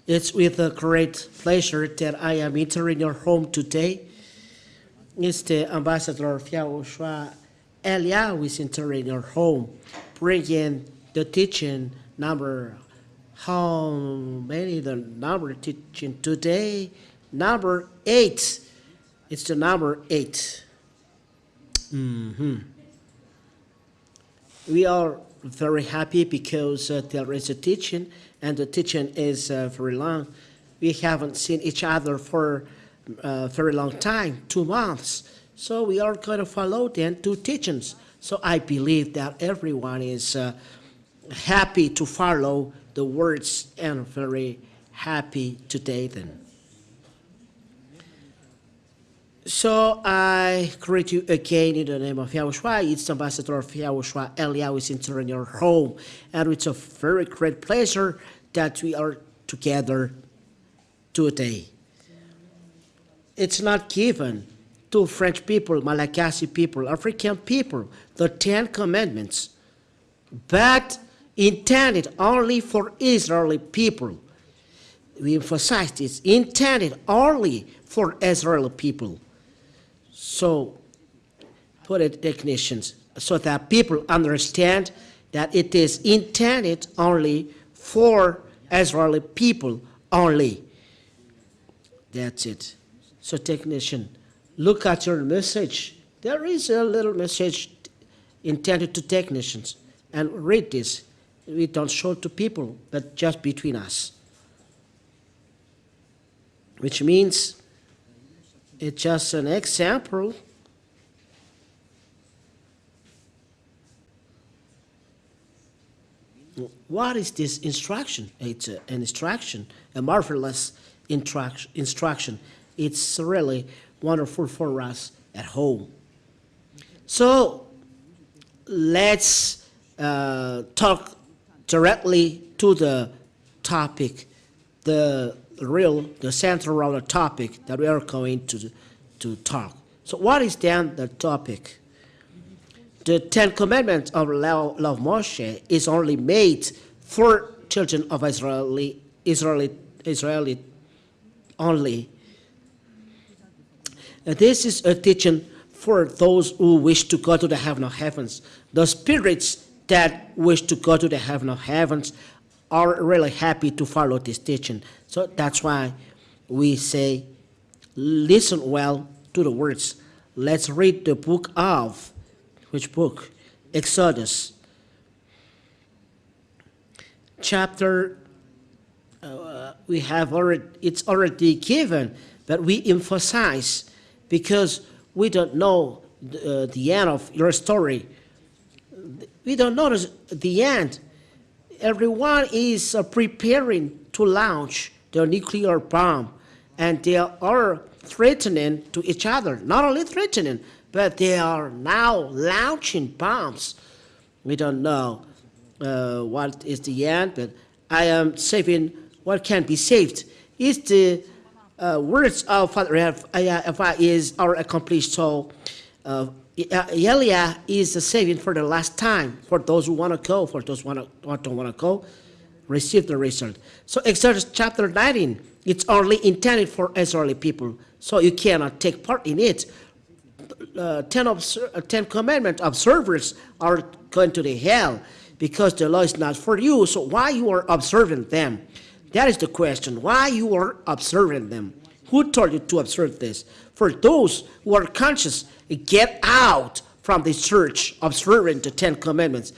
It's with a great pleasure that I am entering your home today. It's the ambassador of YAHOSHUAH, Elia, who is entering your home, bringing the teaching number. How many the number teaching today? Number 8. It's the number 8. We are very happy because there is a teaching, and the teaching is very long. We haven't seen each other for a very long time, 2 months. So we are going to follow then 2 teachings. So I believe that everyone is happy to follow the words and very happy today then. So I greet you again in the name of YAHOSHUAH. It's the ambassador of YAHOSHUAH, Elia, who is entering your home. And it's a very great pleasure that we are together today. It's not given to French people, Malagasy people, African people, the 10 commandments, but intended only for Israeli people. We emphasize this, intended only for Israeli people. So, put it definitions so that people understand that it is intended only for Israeli people only. That's it. So, technician, look at your message. There is a little message intended to technicians, and read this. We don't show it to people, but just between us. Which means it's just an example. What is this instruction? It's an instruction, a marvelous instruction. It's really wonderful for us at home. So let's talk directly to the topic, the center of the topic that we are going to talk. So what is then the topic? The 10 commandments of law of Moshe is only made for children of Israeli only. This is a teaching for those who wish to go to the heaven of heavens. The spirits that wish to go to the heaven of heavens are really happy to follow this teaching. So that's why we say, listen well to the words. Let's read the book of, which book? Exodus. Chapter, we have already, it's already given, but we emphasize because we don't know the end of your story. We don't know the end. Everyone is preparing to launch their nuclear bomb, and they are threatening to each other. Not only threatening, but they are now launching bombs. We don't know what is the end, but I am saving what can be saved. It's the words of Father YAHVAH is are accomplished. So Elia is saving for the last time. For those who want to go, for those who don't want to go, receive the result. So Exodus chapter 19, it's only intended for Israeli people. So you cannot take part in it. 10 commandment observers are going to the hell because the law is not for you. So why you are observing them? That is the question. Why you are observing them? Who told you to observe this? For those who are conscious, get out from the church observing the 10 commandments.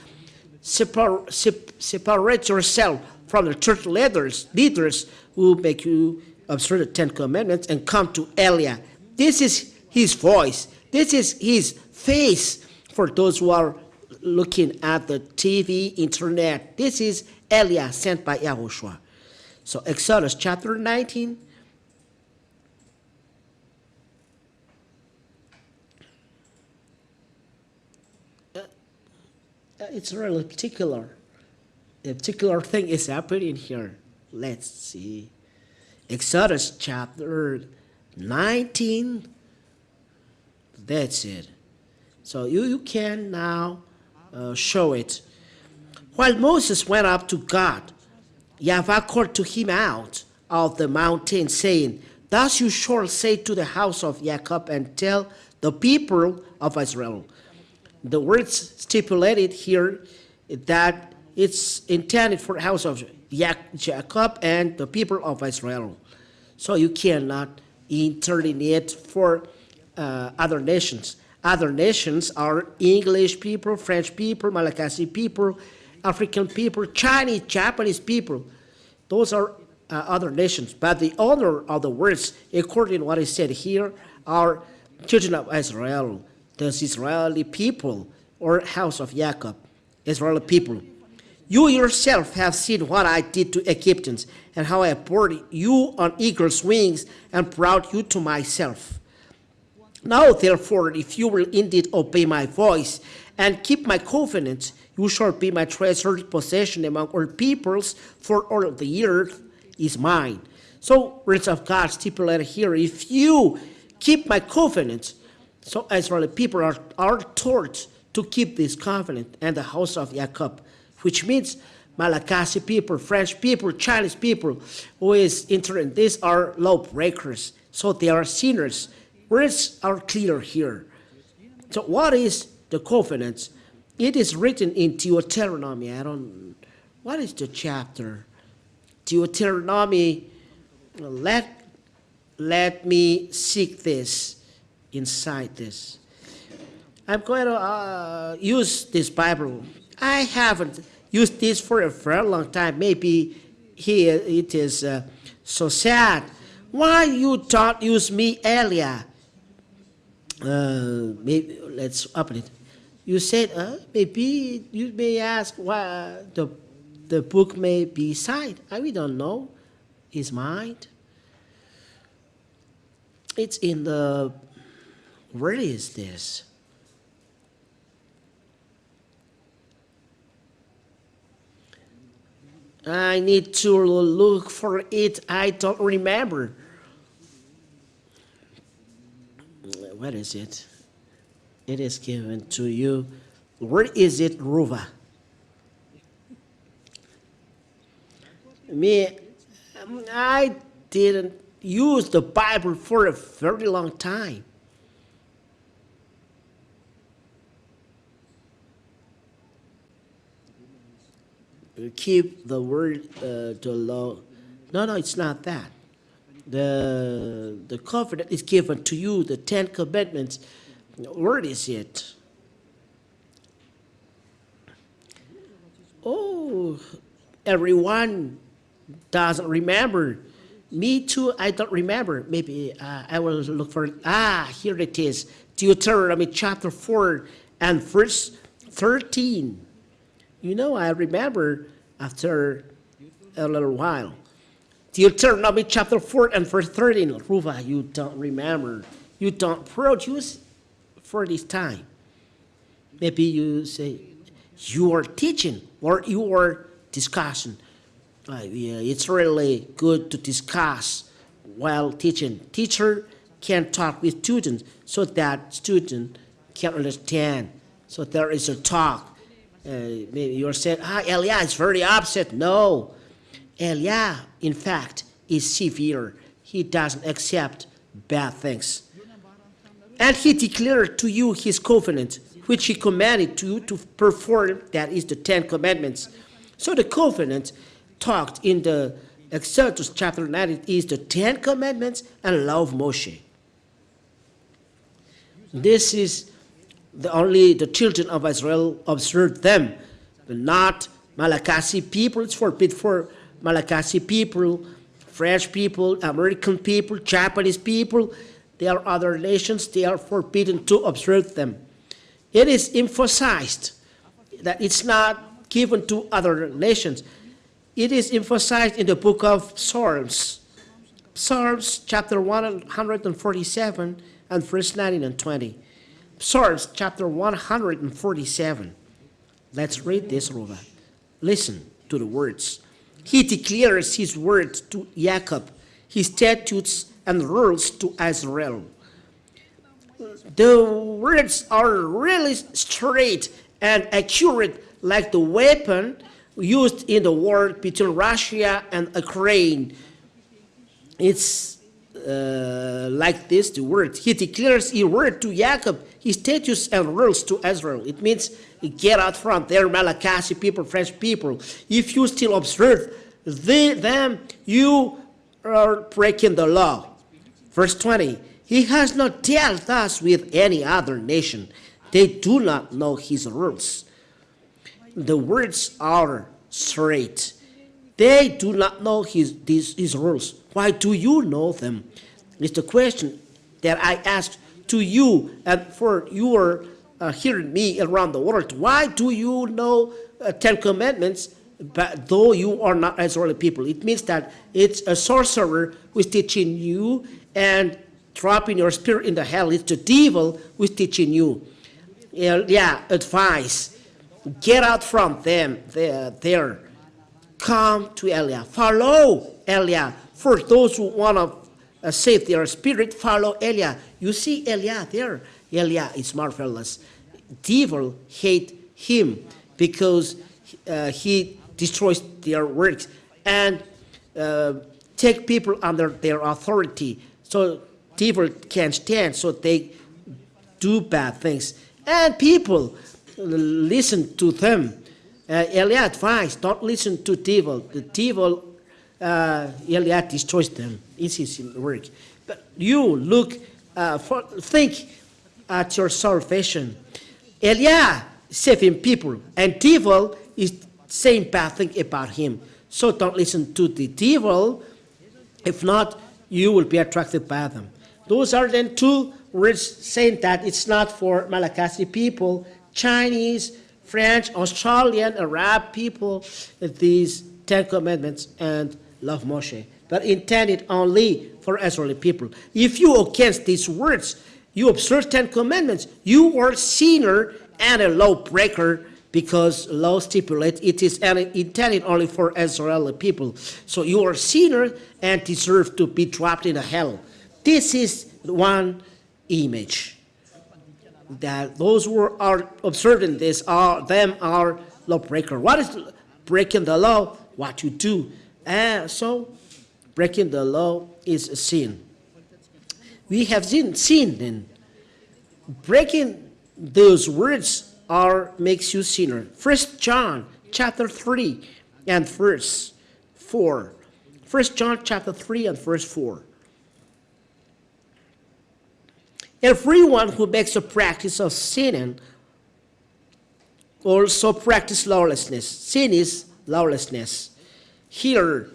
Separate yourself from the church leaders who make you observe the 10 commandments and come to Elia. This is his voice. This is his face for those who are looking at the TV, internet. This is Elia sent by YAHOSHUAH. So Exodus chapter 19. It's really particular. A particular thing is happening here. Let's see. Exodus chapter 19. That's it. So you can now show it. While Moses went up to God, YAHVAH called to him out of the mountain, saying, Thus you shall say to the house of Jacob and tell the people of Israel. The words stipulated here that it's intended for the house of Jacob and the people of Israel. So you cannot interpret it for other nations. Other nations are English people, French people, Malagasy people, African people, Chinese, Japanese people. Those are other nations. But the owner of the words, according to what is said here, are children of Israel, the Israeli people, or house of Jacob, Israeli people. You yourself have seen what I did to Egyptians, and how I bore you on eagle's wings and brought you to myself. Now, therefore, if you will indeed obey my voice and keep my covenant, you shall be my treasured possession among all peoples, for all of the earth is mine. So, words of God stipulated here, if you keep my covenant, so Israeli people are taught to keep this covenant and the house of Jacob, which means Malagasy people, French people, Chinese people who is entering this are lawbreakers. So they are sinners. Words are clear here. So what is the covenant? It is written in Deuteronomy. What is the chapter? Deuteronomy. Let me seek this inside this. I'm going to use this Bible. I haven't used this for a very long time. Maybe here it is so sad. Why you don't use me earlier? Maybe let's open it. You said maybe you may ask why the book may be signed. We don't know. It's mine. It's in the. Where is this? I need to look for it. I don't remember. What is it? It is given to you. Where is it, Ruva? I didn't use the Bible for a very long time. Keep the word the law. No, it's not that. The covenant is given to you, the 10 commandments. Where is it? Oh, everyone doesn't remember. Me too, I don't remember. Maybe I will look for it. Here it is. Deuteronomy chapter 4 and verse 13. You know, I remember after a little while. Deuteronomy chapter 4 and verse 13. Ruva, you don't remember. You don't produce for this time. Maybe you say, you are teaching or you are discussing. Yeah, it's really good to discuss while teaching. Teacher can talk with students so that student can understand. So there is a talk. Maybe you're saying, Elia is very upset. No. Elia, in fact, is severe. He doesn't accept bad things. And he declared to you his covenant, which he commanded you to perform, that is the 10 commandments. So the covenant talked in the Exodus chapter 9 is the 10 commandments and law of Moshe. This is only the children of Israel observed them, but not Malagasy people. It's forbidden for Malagasy people, French people, American people, Japanese people. There are other nations, they are forbidden to observe them. It is emphasized that it's not given to other nations. It is emphasized in the book of Psalms. Psalms chapter 147 and verse 19 and 20. Psalms chapter 147. Let's read this, Ruva. Listen to the words. He declares his words to Jacob, his statutes and rules to Israel. The words are really straight and accurate, like the weapon used in the war between Russia and Ukraine. It's like this, the word. He declares a word to Jacob, his statutes and rules to Israel. It means get out from there, Malachi people, French people. If you still observe them, you are breaking the law. Verse 20, he has not dealt thus with any other nation. They do not know his rules. The words are straight. They do not know his rules. Why do you know them? It's the question that I asked to you, and for you are hearing me around the world. Why do you know 10 Commandments, but though you are not Israeli people? It means that it's a sorcerer who is teaching you and dropping your spirit in the hell. It's the devil who is teaching you. Advice. Get out from them there. Come to Eliah. Follow Eliah. For those who want to save their spirit, follow Eliah. You see Eliah there. Eliah is marvelous. Devil hate him because he destroys their works and take people under their authority. So devil can't stand, so they do bad things. And people listen to them. Eliah advised, don't listen to devil. The devil, Eliah destroys them. It's his work. But you think at your salvation. Eliah saving people, and devil is saying bad thing about him. So don't listen to the devil. If not, you will be attracted by them. Those are then two words saying that it's not for Malagasy people, Chinese, French, Australian, Arab people, these 10 Commandments and love Moshe, but intended only for Israeli people. If you against these words, you observe 10 Commandments, you are sinner and a lawbreaker, because law stipulates it is intended only for Israeli people. So you are sinner and deserve to be dropped in hell. This is one image. That those who are observing this are lawbreaker. What is breaking the law? What you do. So breaking the law is a sin. We have seen then. Breaking those words makes you sinner. 1 John chapter 3 and verse 4. 1 John chapter 3 and verse 4. Everyone who makes a practice of sinning also practice lawlessness. Sin is lawlessness. Here,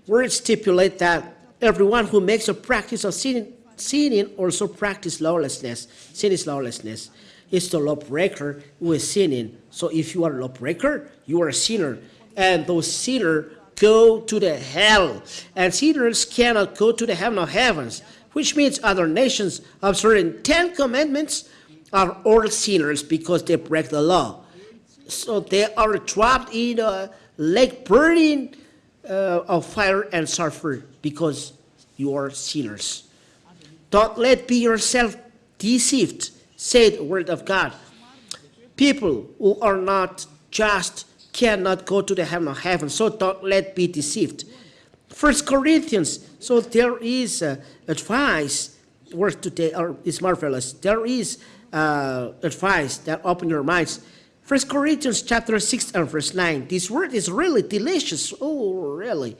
words stipulate that everyone who makes a practice of sinning also practice lawlessness. Sin is lawlessness. It's the lawbreaker who is sinning. So if you are a lawbreaker, you are a sinner. And those sinners go to the hell. And sinners cannot go to the heaven of heavens, which means other nations observing 10 Commandments are all sinners because they break the law. So they are trapped in a lake burning of fire and sulfur because you are sinners. Don't let be yourself deceived, said the word of God. People who are not just cannot go to the heaven of heaven, so don't let be deceived. 1 Corinthians, so there is advice, word today is marvelous. There is advice that open your minds. 1 Corinthians chapter 6 and verse 9. This word is really delicious. Oh, really.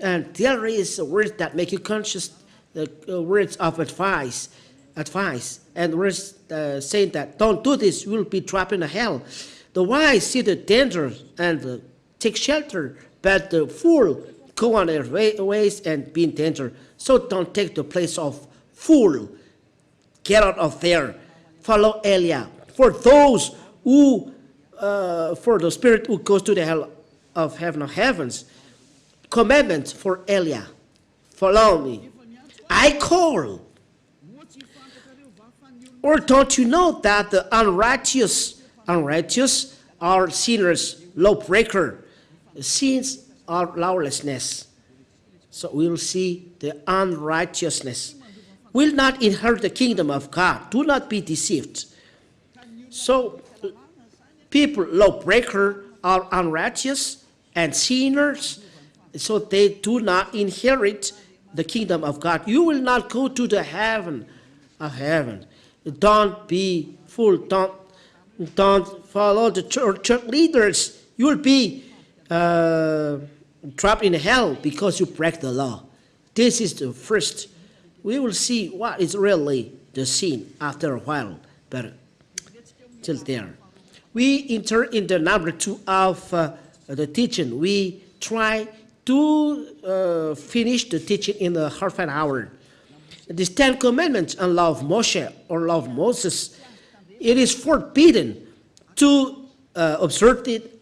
And there is a word that make you conscious, words of advice. And words saying that don't do this, you will be trapped in hell. The wise see the danger and take shelter, but the fool go on their ways and be in danger. So don't take the place of fool. Get out of there. Follow Eliah. For those who, for the spirit who goes to the hell of heaven of heavens, commandment for Eliah. Follow me. I call. Or don't you know that the unrighteous are sinners, lawbreaker? Sins are lawlessness. So we will see the unrighteousness will not inherit the kingdom of God. Do not be deceived. So people, lawbreaker, are unrighteous and sinners, so they do not inherit the kingdom of God. You will not go to the heaven of heaven. Don't be fool. Don't follow the church leaders. You will be trapped in hell because you break the law. This is the first. We will see what is really the sin after a while, but till there. We enter in the number 2 of the teaching. We try to finish the teaching in a half an hour. These 10 commandments and law of Moshe or law of Moses, it is forbidden to observe it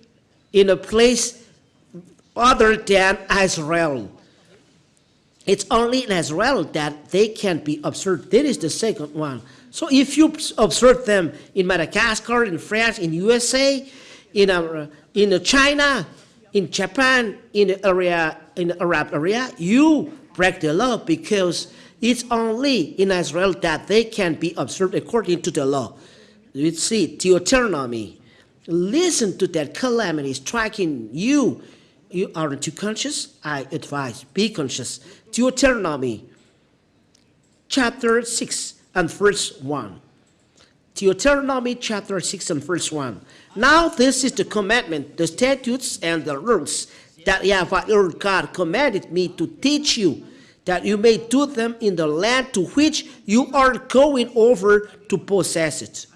in a place other than Israel. It's only in Israel that they can be observed. That is the second one. So if you observe them in Madagascar, in France, in USA, in China, in Japan, in the Arab area, you break the law because it's only in Israel that they can be observed according to the law. You see, Deuteronomy. Listen to that calamity striking you. You aren't too conscious? I advise, be conscious. Deuteronomy chapter 6 and verse 1. Deuteronomy chapter 6 and verse 1. Now this is the commandment, the statutes and the rules that YAHVAH your God commanded me to teach you, that you may do them in the land to which you are going over to possess it.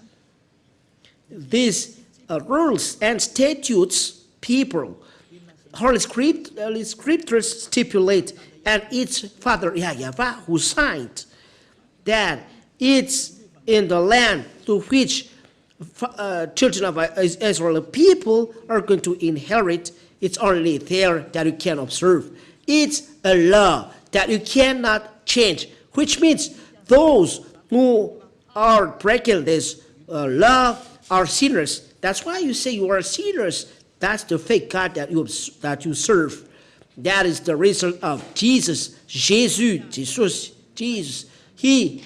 These rules and statutes, people, Holy Scriptures stipulate, and it's Father YAHVAH who signed that it's in the land to which children of Israel people are going to inherit. It's only there that you can observe. It's a law that you cannot change, which means those who are breaking this law are sinners. That's why you say you are sinners. That's the fake God that you serve. That is the result of Jesus. Jesus. He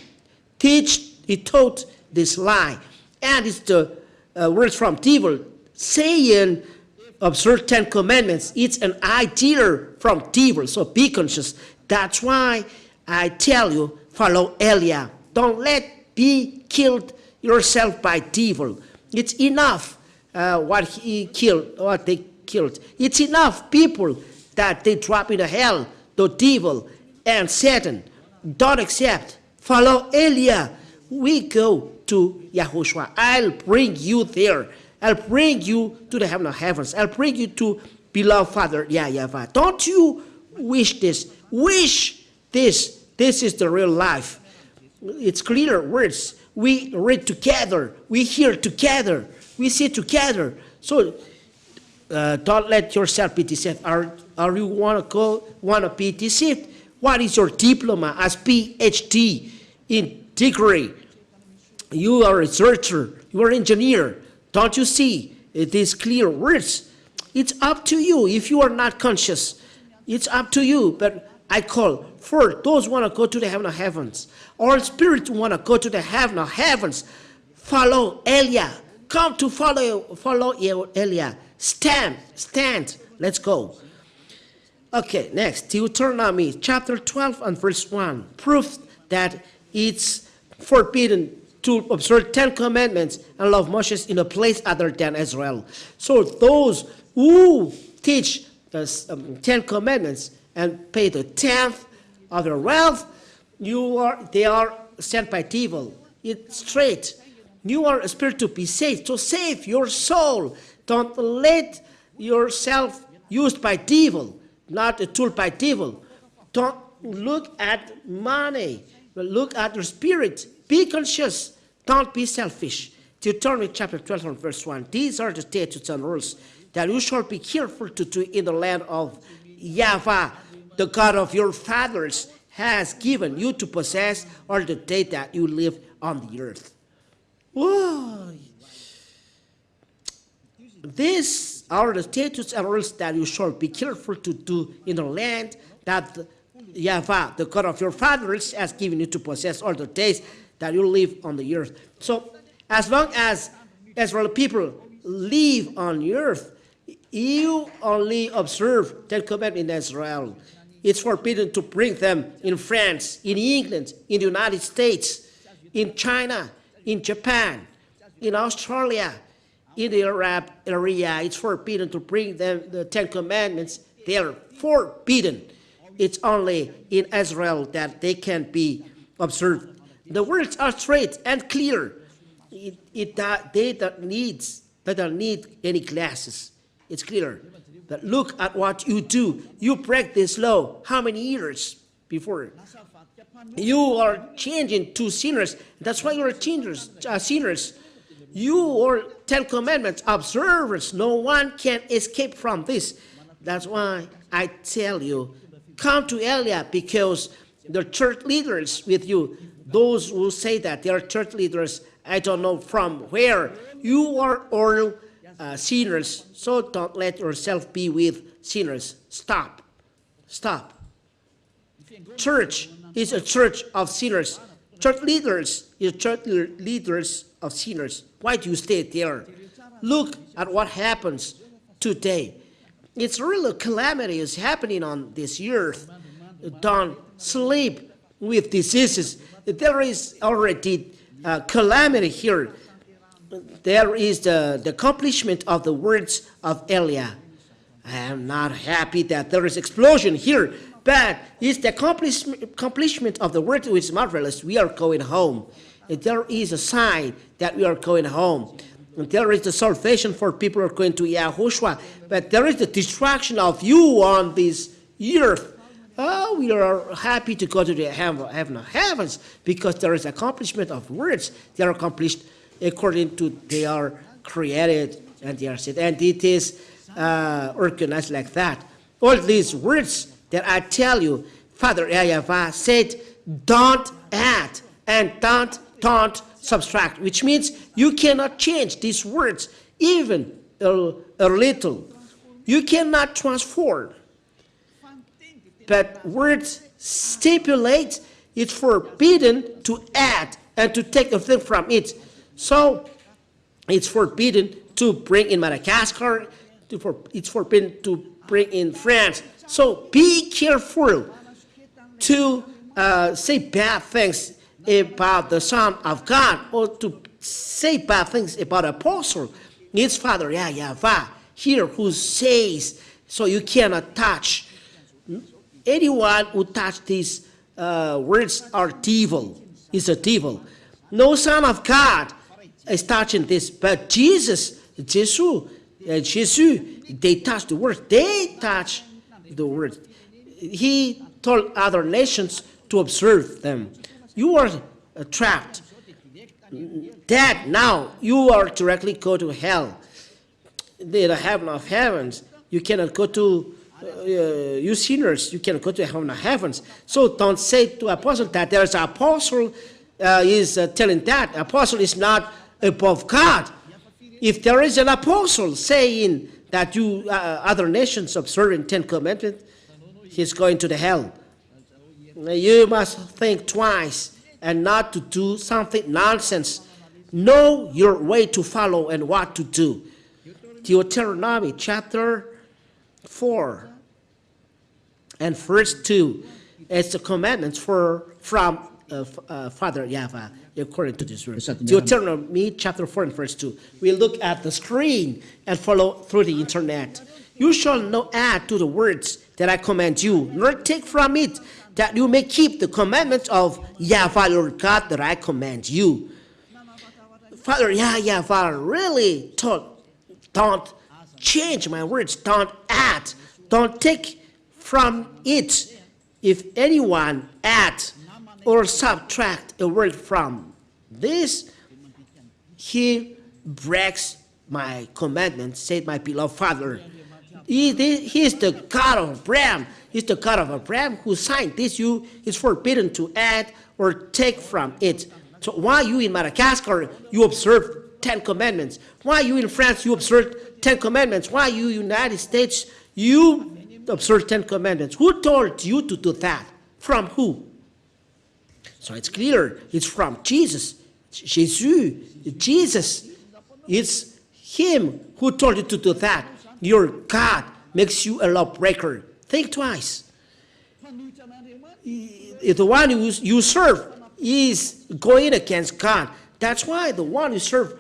taught this lie. And it's the words from devil saying, observe 10 commandments. It's an idea from devil. So be conscious. That's why I tell you, follow Eliah. Don't be killed yourself by devil. It's enough what they killed. It's enough people that they drop in the hell, the devil and Satan. Don't accept. Follow Eliah. We go to YAHOSHUAH. I'll bring you there. I'll bring you to the heaven of heavens. I'll bring you to beloved Father YAHVAH. Don't you wish this? Wish this. This is the real life. It's clear words. We read together. We hear together. We see together. So don't let yourself be deceived. Are you want to be deceived? What is your diploma as PhD in degree? You are a researcher. You are an engineer. Don't you see these clear words? It's up to you. If you are not conscious, it's up to you. But I call for those who want to go to the heaven of heavens, or spirits who want to go to the heaven of heavens. Follow Eliah. Come to follow Eliah. Stand. Let's go. Okay, next, Deuteronomy chapter 12 and verse 1. Proof that it's forbidden to observe 10 commandments and love Moses in a place other than Israel. So those who teach the 10 commandments and pay the 10th of their wealth, they are sent by devil. It's straight. You are a spirit to be saved. So save your soul. Don't let yourself used by devil, not a tool by devil. Don't look at money, but look at your spirit. Be conscious. Don't be selfish. Deuteronomy chapter 12 and verse 1. These are the statutes and rules that you shall be careful to do in the land of YAHVAH, the God of your fathers, has given you to possess all the day that you live on the earth. Whoa. These are the statutes and rules that you shall be careful to do in the land that YAHVAH, the God of your fathers, has given you to possess all the days that you live on the earth. So as long as Israel people live on the earth, You only observe 10 Commandments in Israel. It's forbidden to bring them in France, in England, in the United States, in China, in Japan, in Australia, in the Arab area. It's forbidden to bring them the 10 Commandments. They are forbidden. It's only in Israel that they can be observed. The words are straight and clear. They don't need any glasses. It's clear. But look at what you do. You break this law how many years before? You are changing to sinners. That's why you are sinners. You are 10 Commandments observers. No one can escape from this. That's why I tell you, come to Elia, because the church leaders with you, those who say that they are church leaders, I don't know from where. You are all sinners, so don't let yourself be with sinners. Stop. Stop. Church is a church of sinners. Church leaders is church leaders of sinners. Why do you stay there? Look at what happens today. It's really a calamity is happening on this earth. Don't sleep with diseases. There is already calamity here. There is the accomplishment of the words of Elia. I am not happy that there is explosion here, but it's the accomplishment of the word which is marvelous. We are going home. And there is a sign that we are going home. And there is the salvation for people who are going to YAHOSHUAH, but there is the destruction of you on this earth. Oh, we are happy to go to the heaven of heavens because there is accomplishment of words. They are accomplished according to they are created and they are said. And it is organized like that. All these words that I tell you, Father YAHVAH said, don't add and don't subtract, which means you cannot change these words even a little. You cannot transform. But words stipulate it's forbidden to add and to take a thing from it. So it's forbidden to bring in Madagascar. It's forbidden to bring in France. So be careful to say bad things about the Son of God or to say bad things about Apostle. It's Father YAHVAH here who says, so you cannot touch. Anyone who touch these words are devil, is a devil. No Son of God is touching this, but Jesus, they touch the word. They touch the word. He told other nations to observe them. You are trapped. Dead now. You are directly go to hell. The heaven of heavens. You cannot go to, you sinners, you cannot go to heaven of heavens. So don't say to apostle that there is an apostle is telling that. Apostle is not above God. If there is an apostle saying that you other nations observing 10 Commandments, he's going to the hell. You must think twice and not to do something nonsense. Know your way to follow and what to do. Deuteronomy chapter 4 and verse 2 is the commandments from Father YAHVAH according to this verse. Deuteronomy chapter 4 and verse 2. We look at the screen and follow through the internet. You shall not add to the words that I command you, nor take from it, that you may keep the commandments of YAHVAH your God that I command you. Father YAHVAH really told, don't change my words, don't add, don't take from it. If anyone add or subtract a word from this, he breaks my commandments, said my beloved Father. He is the God of Abraham. He's the God of Abraham who signed this. You is forbidden to add or take from it. So why you in Madagascar, you observe 10 commandments? Why you in France, you observe 10 commandments? Why you in the United States, you observe 10 commandments? Who told you to do that? From who? So it's clear, it's from Jesus. Jesus. It's him who told you to do that. your God makes you a lawbreaker, think twice. If the one you serve is going against God, that's why the one you serve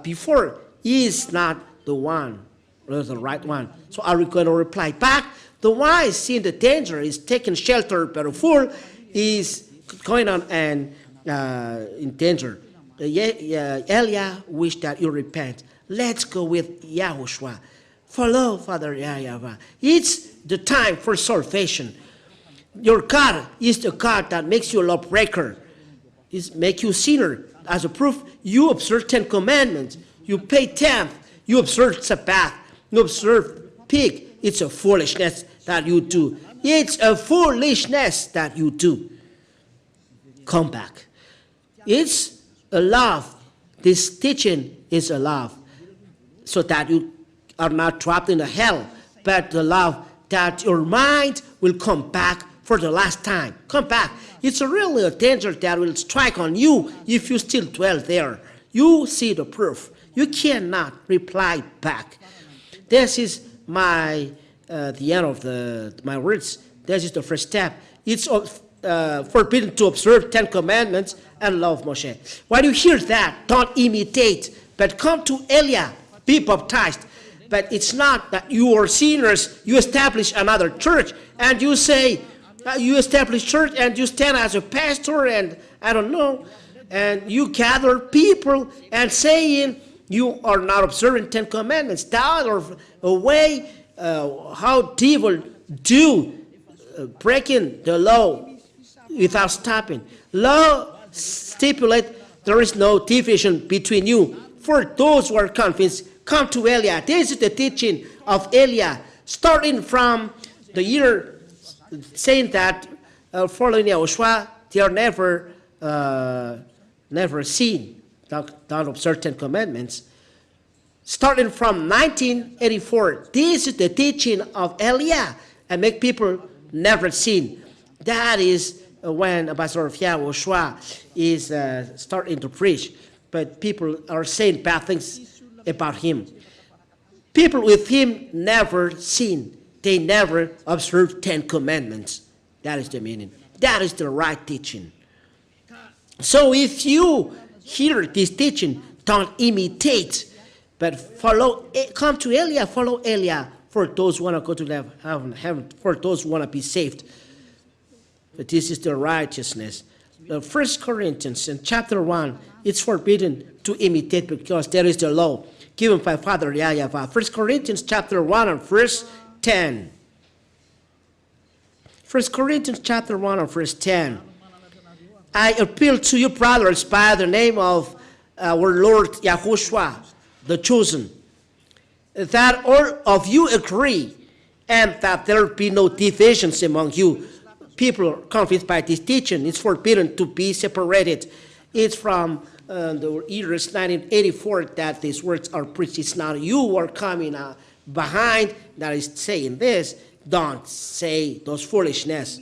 before is not the one, or the right one. So are we going to reply back? The wise, seeing the danger, is taking shelter, but a fool is going on and in danger. Elia wished that you repent. Let's go with YAHOSHUAH. Follow Father YAHVAH. It's the time for salvation. Your God is the God that makes you a lawbreaker. It makes you a sinner. As a proof, you observe 10 commandments. You pay tenth. You observe Sabbath. You observe pig. It's a foolishness that you do. It's a foolishness that you do. Come back. It's a love. This teaching is a love. So that you are not trapped in the hell, but the love that your mind will come back for the last time. Come back. It's really a danger that will strike on you if you still dwell there. You see the proof. You cannot reply back. This is the end of my words. This is the first step. It's forbidden to observe 10 commandments and love Moshe. When you hear that, don't imitate, but come to Elia, be baptized. But it's not that you are sinners, you establish another church, and you say, you establish church, and you stand as a pastor, and I don't know, and you gather people and saying you are not observing 10 commandments. That are a way how devil do breaking the law without stopping. Law stipulate there is no division between you. For those who are convinced, come to Elia. This is the teaching of Elia, starting from the year saying that following YAHOSHUAH, they are never seen, don't observe 10 commandments. Starting from 1984, this is the teaching of Elia, and make people never seen. That is when Ambassador of YAHOSHUAH is starting to preach, but people are saying bad things about him. People with him never seen. They never observed 10 commandments. That is the meaning. That is the right teaching. So if you hear this teaching, don't imitate, but follow. Come to Elia, follow Elia for those who want to go to heaven, for those who want to be saved. But this is the righteousness. The 1 Corinthians in chapter 1, it's forbidden to imitate because there is the law given by Father YAHVAH. 1 Corinthians chapter 1 and verse 10. 1 Corinthians chapter 1 and verse 10. I appeal to you, brothers, by the name of our Lord YAHOSHUAH, the chosen, that all of you agree and that there be no divisions among you. People are convinced by this teaching. It's forbidden to be separated. It's from the years 1984 that these words are preached. It's not you who are coming behind that is saying this. Don't say those foolishness.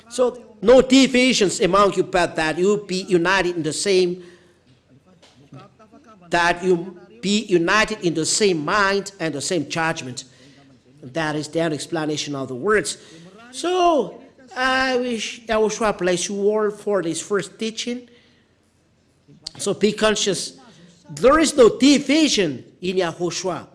So no divisions among you, but that you be united in the same, mind and the same judgment. That is the explanation of the words. So I wish YAHOSHUAH bless you all for this first teaching. So be conscious. There is no division in YAHOSHUAH.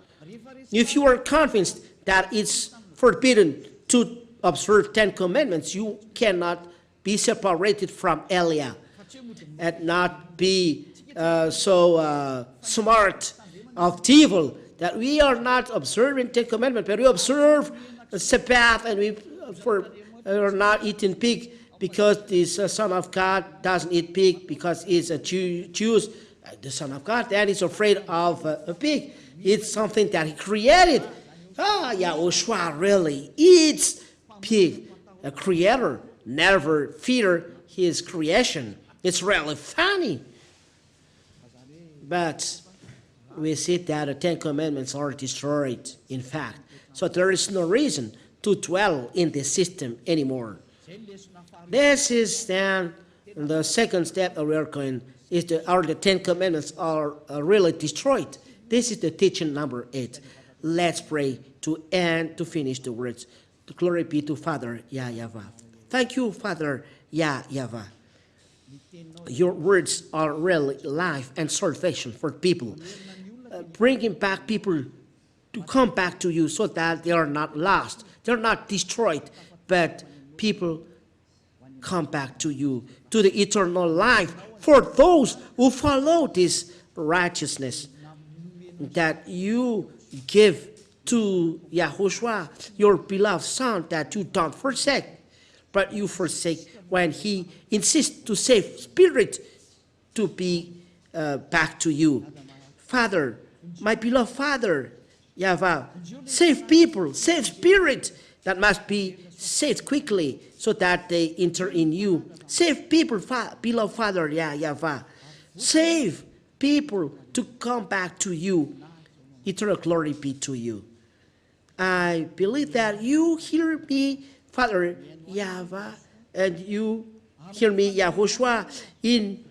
If you are convinced that it's forbidden to observe 10 commandments, you cannot be separated from Elia and not be so smart of devil that we are not observing 10 commandments, but we observe Sabbath and we are not eating pig because the Son of God doesn't eat pig because he's a Jew. The Son of God, then is afraid of a pig. It's something that he created. YAHOSHUAH really eats pig. A creator never fear his creation. It's really funny. But we see that the 10 commandments are destroyed, in fact. So there is no reason to dwell in this system anymore. This is then the second step that we are going, the 10 commandments are really destroyed. This is the teaching number 8. Let's pray to end, to finish the words. Glory be to Father YAHVAH. Thank you, Father YAHVAH. Your words are really life and salvation for people, bringing back people to come back to you so that they are not lost, they're not destroyed, but people come back to you, to the eternal life for those who follow this righteousness that you give to YAHOSHUAH, your beloved Son, that you don't forsake, but you forsake when he insists to save spirit to be back to you. Father, my beloved Father, YAHVAH, save people, save spirit that must be saved quickly so that they enter in you. Save people, beloved Father, YAHVAH. Save people to come back to you. Eternal glory be to you. I believe that you hear me, Father YAHVAH, and you hear me, YAHOSHUAH, in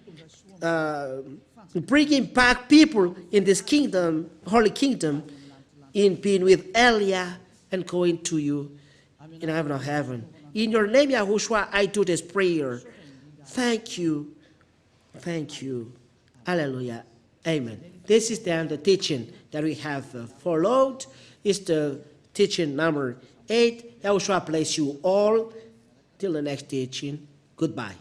bringing back people in this kingdom, holy kingdom, in being with Elia and going to you in heaven of heaven. In your name, YAHOSHUAH, I do this prayer. Thank you. Thank you. Hallelujah. Amen. This is then the teaching that we have followed. It's the teaching number 8. YAHOSHUAH bless you all. Till the next teaching. Goodbye.